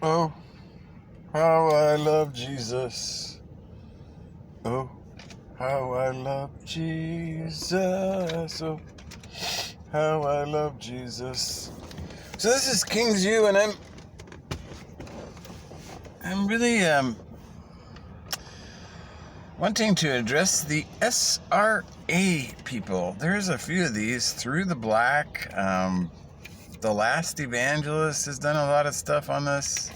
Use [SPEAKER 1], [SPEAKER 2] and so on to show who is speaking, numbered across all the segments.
[SPEAKER 1] Oh, how I love Jesus. Oh, how I love Jesus. Oh, how I love Jesus. So this is King's U, and I'm really wanting to address the SRA people. There's a few of these through the black. The Last Evangelist has done a lot of stuff on this.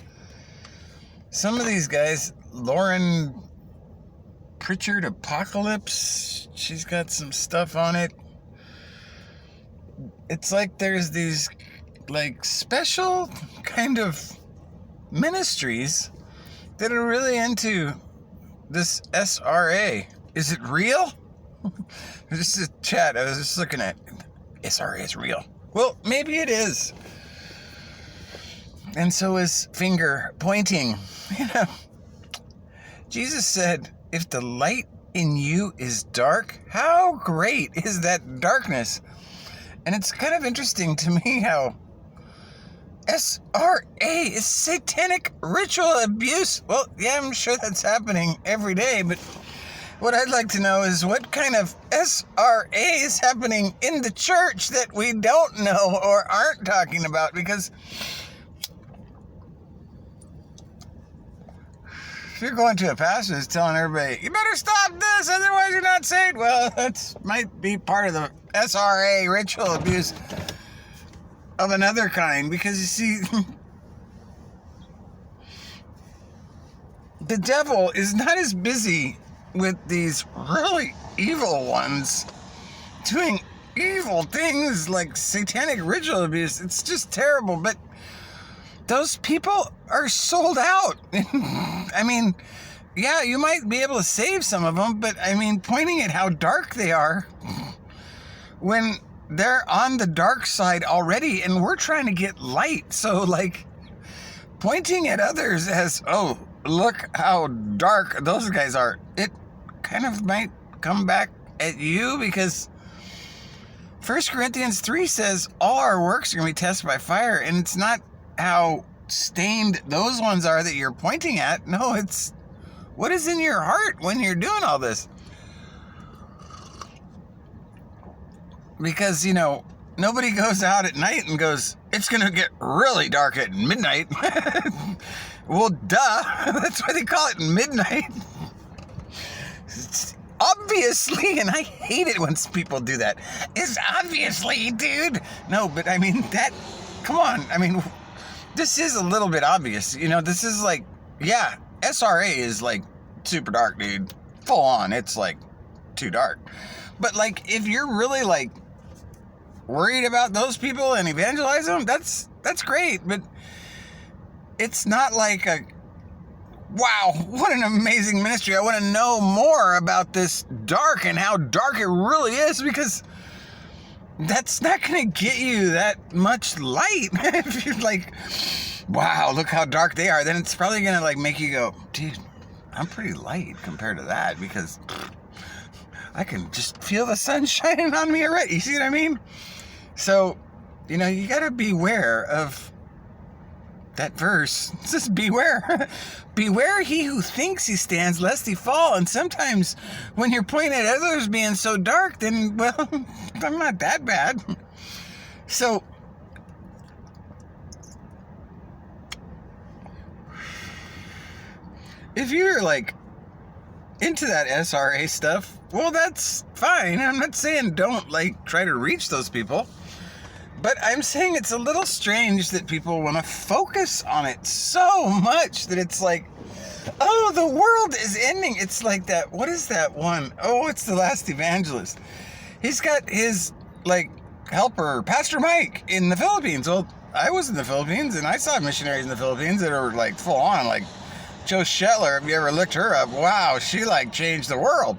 [SPEAKER 1] Some of these guys, Lauren Pritchard Apocalypse, she's got some stuff on it. It's like there's these like special kind of ministries that are really into this SRA. Is it real? This is chat. I was just looking at SRA is real. Well, maybe it is. And so is finger pointing. You know, Jesus said, if the light in you is dark, how great is that darkness? And it's kind of interesting to me how SRA is satanic ritual abuse. Well, yeah, I'm sure that's happening every day, but what I'd like to know is what kind of SRA is happening in the church that we don't know or aren't talking about, because if you're going to a pastor who's telling everybody, you better stop this, otherwise you're not saved, well, that might be part of the SRA ritual abuse of another kind, because you see, the devil is not as busy with these really evil ones doing evil things like satanic ritual abuse. It's just terrible, but those people are sold out. I mean, yeah, you might be able to save some of them, but I mean, pointing at how dark they are when they're on the dark side already and we're trying to get light. So like pointing at others as, oh, look how dark those guys are, it kind of might come back at you, because 1 Corinthians 3 says all our works are going to be tested by fire, and it's not how stained those ones are that you're pointing at. No, it's what is in your heart when you're doing all this. Because, you know, nobody goes out at night and goes, it's going to get really dark at midnight. Well, duh. That's why they call it midnight. It's obviously, and I hate it when people do that. It's obviously, dude. No, but I mean, that, come on. I mean, this is a little bit obvious. You know, this is like, yeah, SRA is like super dark, dude. Full on. It's like too dark. But like, if you're really like worried about those people and evangelize them, that's great. But it's not like a, wow, what an amazing ministry. I want to know more about this dark and how dark it really is, because that's not going to get you that much light. If you're like, wow, look how dark they are, then it's probably going to like make you go, dude, I'm pretty light compared to that, because I can just feel the sun shining on me already. You see what I mean? So, you know, you got to beware of that verse. It says, beware. Beware he who thinks he stands, lest he fall. And sometimes when you're pointing at others being so dark, then, well, I'm not that bad. So, if you're like into that SRA stuff, well, that's fine. I'm not saying don't like try to reach those people. But I'm saying it's a little strange that people want to focus on it so much that it's like, oh, the world is ending. It's like that, what is that one? Oh, it's The Last Evangelist. He's got his, like, helper, Pastor Mike, in the Philippines. Well, I was in the Philippines, and I saw missionaries in the Philippines that are, like, full on, like, Joe Shetler, if you ever looked her up, wow, she, like, changed the world.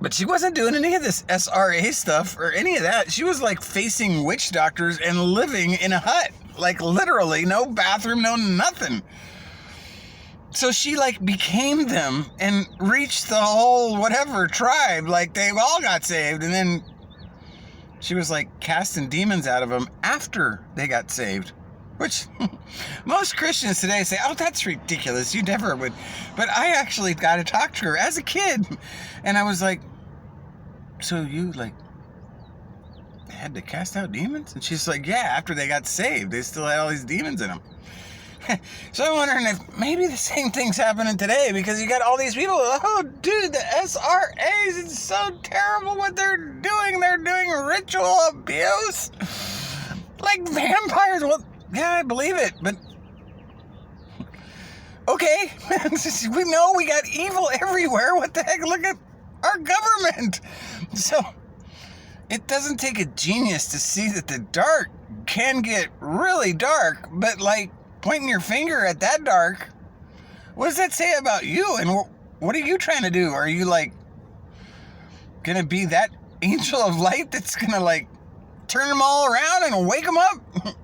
[SPEAKER 1] But she wasn't doing any of this SRA stuff or any of that. She was like facing witch doctors and living in a hut. Like literally, no bathroom, no nothing. So she like became them and reached the whole whatever tribe. Like they all got saved. And then she was like casting demons out of them after they got saved. Which most Christians today say, oh, that's ridiculous. You never would. But I actually got to talk to her as a kid. And I was like, so you like had to cast out demons? And she's like, yeah, after they got saved, they still had all these demons in them. So I'm wondering if maybe the same thing's happening today, because you got all these people, oh, dude, the SRAs, it's so terrible what they're doing. They're doing ritual abuse. Like vampires. Well, yeah, I believe it, but okay. We know we got evil everywhere. What the heck? Look at our government. So it doesn't take a genius to see that the dark can get really dark, but like pointing your finger at that dark, what does that say about you? And what are you trying to do? Are you like gonna be that angel of light that's gonna like turn them all around and wake them up?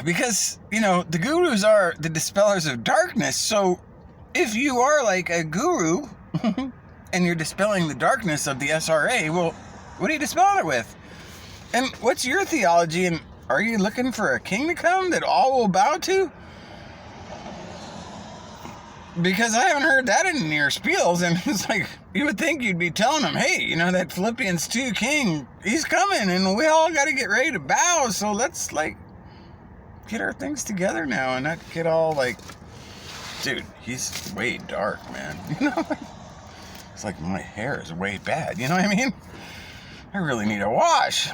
[SPEAKER 1] Because, you know, the gurus are the dispellers of darkness. So if you are like a guru and you're dispelling the darkness of the SRA, well, what are you dispelling it with? And what's your theology? And are you looking for a king to come that all will bow to? Because I haven't heard that in your spiels. And it's like, you would think you'd be telling them, hey, you know, that Philippians 2 king, he's coming and we all got to get ready to bow. So let's like get our things together now and not get all like, dude, he's way dark, man. You know, it's like my hair is way bad. You know what I mean? I really need a wash.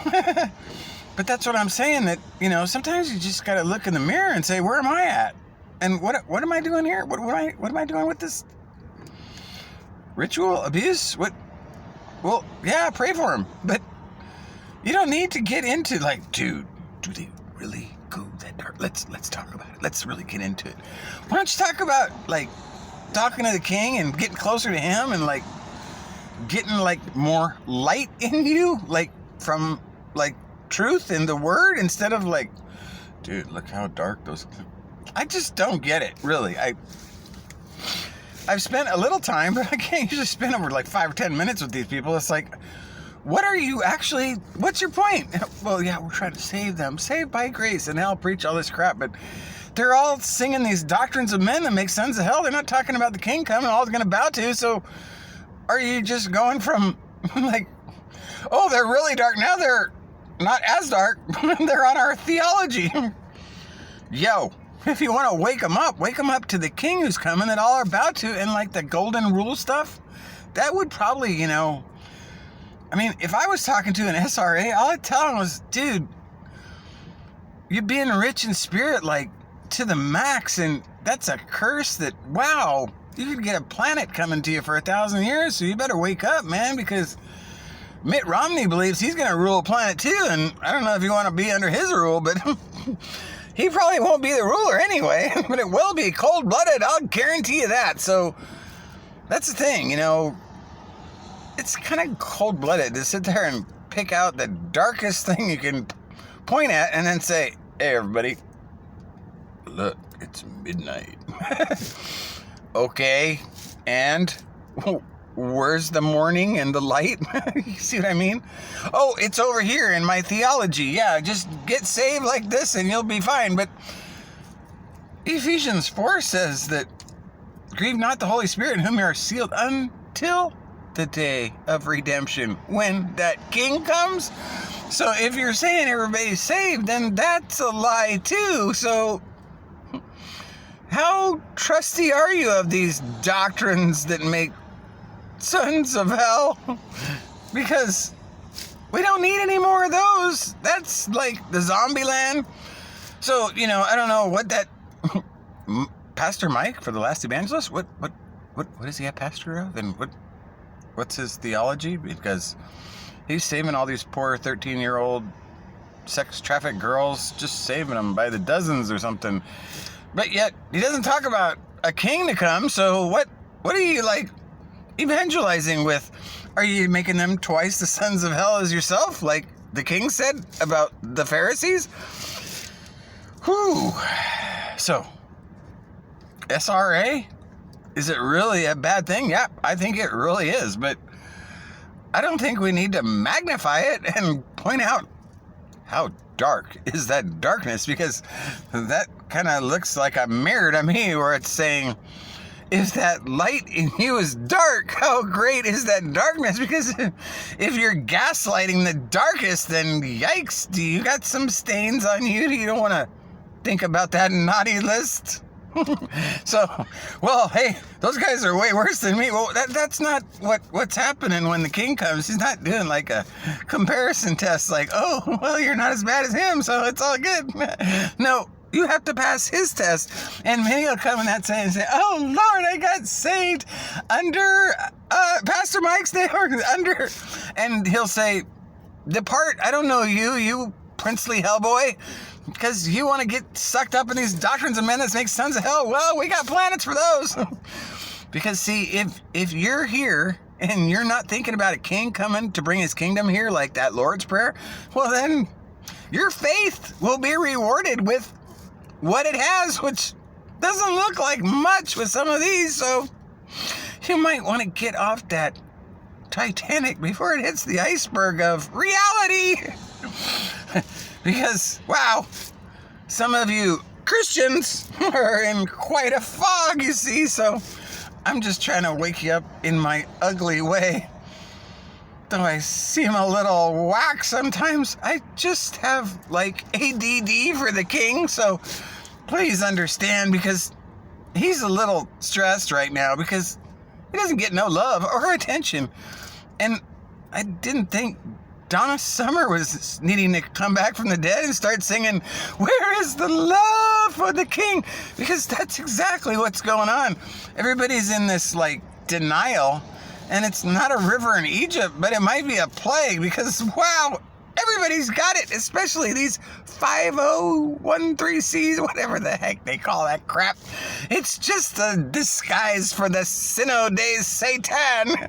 [SPEAKER 1] But that's what I'm saying, that, you know, sometimes you just got to look in the mirror and say, where am I at? And what am I doing here? What am I doing with this ritual abuse? What? Well, yeah, pray for him, but you don't need to get into like, dude, do they really go that dark? Let's talk about it. Let's really get into it. Why don't you talk about like talking to the king and getting closer to him and like getting like more light in you, like from like truth in the word, instead of like, dude, look how dark those. I just don't get it, really. I've spent a little time, but I can't usually spend over like 5 or 10 minutes with these people. It's like, what are you actually, what's your point? Well, yeah, we're trying to save them, saved by grace, and they'll preach all this crap, but they're all singing these doctrines of men that make sons of hell. They're not talking about the king coming, all they're going to bow to. So are you just going from like, oh, they're really dark now, they're not as dark, they're on our theology. Yo, if you want to wake them up to the king who's coming that all are about to, and like the golden rule stuff. That would probably, you know, I mean, if I was talking to an SRA, all I'd tell him was, dude, you're being rich in spirit, like to the max, and that's a curse that, wow, you could get a planet coming to you for 1,000 years, so you better wake up, man, because Mitt Romney believes he's going to rule a planet too, and I don't know if you want to be under his rule, but he probably won't be the ruler anyway, but it will be cold-blooded, I'll guarantee you that. So that's the thing, you know, it's kind of cold-blooded to sit there and pick out the darkest thing you can point at and then say, hey, everybody, look, it's midnight. Okay, and where's the morning and the light? You see what I mean? Oh, it's over here in my theology. Yeah, just get saved like this and you'll be fine. But Ephesians 4 says that grieve not the Holy Spirit in whom you are sealed until the day of redemption, when that king comes. So if you're saying everybody's saved, then that's a lie too. So how trusty are you of these doctrines that make sons of hell? Because we don't need any more of those. That's like the zombie land. So, you know, I don't know what that Pastor Mike for The Last Evangelist, what is he a pastor of, and what's his theology? Because he's saving all these poor 13-year-old sex trafficked girls, just saving them by the dozens or something. But yet he doesn't talk about a king to come. So what are you like evangelizing with? Are you making them twice the sons of hell as yourself, like the king said about the Pharisees? Whew. So SRA, is it really a bad thing? Yeah, I think it really is, but I don't think we need to magnify it and point out how dark is that darkness? Because that kind of looks like a mirror to me, where it's saying, if that light in you is dark, how great is that darkness? Because if you're gaslighting the darkest, then yikes, do you got some stains on you? Do you don't want to think about that naughty list? So, well, hey, those guys are way worse than me. Well, that's not what's happening when the king comes. He's not doing like a comparison test like, oh, well, you're not as bad as him, so it's all good. No, you have to pass his test. And many will come in that saying and say, oh, Lord, I got saved under Pastor Mike's name, or under, and he'll say, depart, I don't know you, you princely hellboy. Because you want to get sucked up in these doctrines of men that make sons of hell. Well, we got planets for those. Because see, if you're here and you're not thinking about a king coming to bring his kingdom here, like that Lord's Prayer, well then your faith will be rewarded with what it has, which doesn't look like much with some of these. So you might want to get off that Titanic before it hits the iceberg of reality. Because, wow, some of you Christians are in quite a fog, you see, so I'm just trying to wake you up in my ugly way. Though I seem a little whack sometimes, I just have, like, ADD for the king, so please understand, because he's a little stressed right now, because he doesn't get no love or attention. And I didn't think Donna Summer was needing to come back from the dead and start singing, where is the love for the king? Because that's exactly what's going on. Everybody's in this, like, denial, and it's not a river in Egypt, but it might be a plague, because, wow, everybody's got it, especially these 5013Cs, whatever the heck they call that crap. It's just a disguise for the Syno de Satan.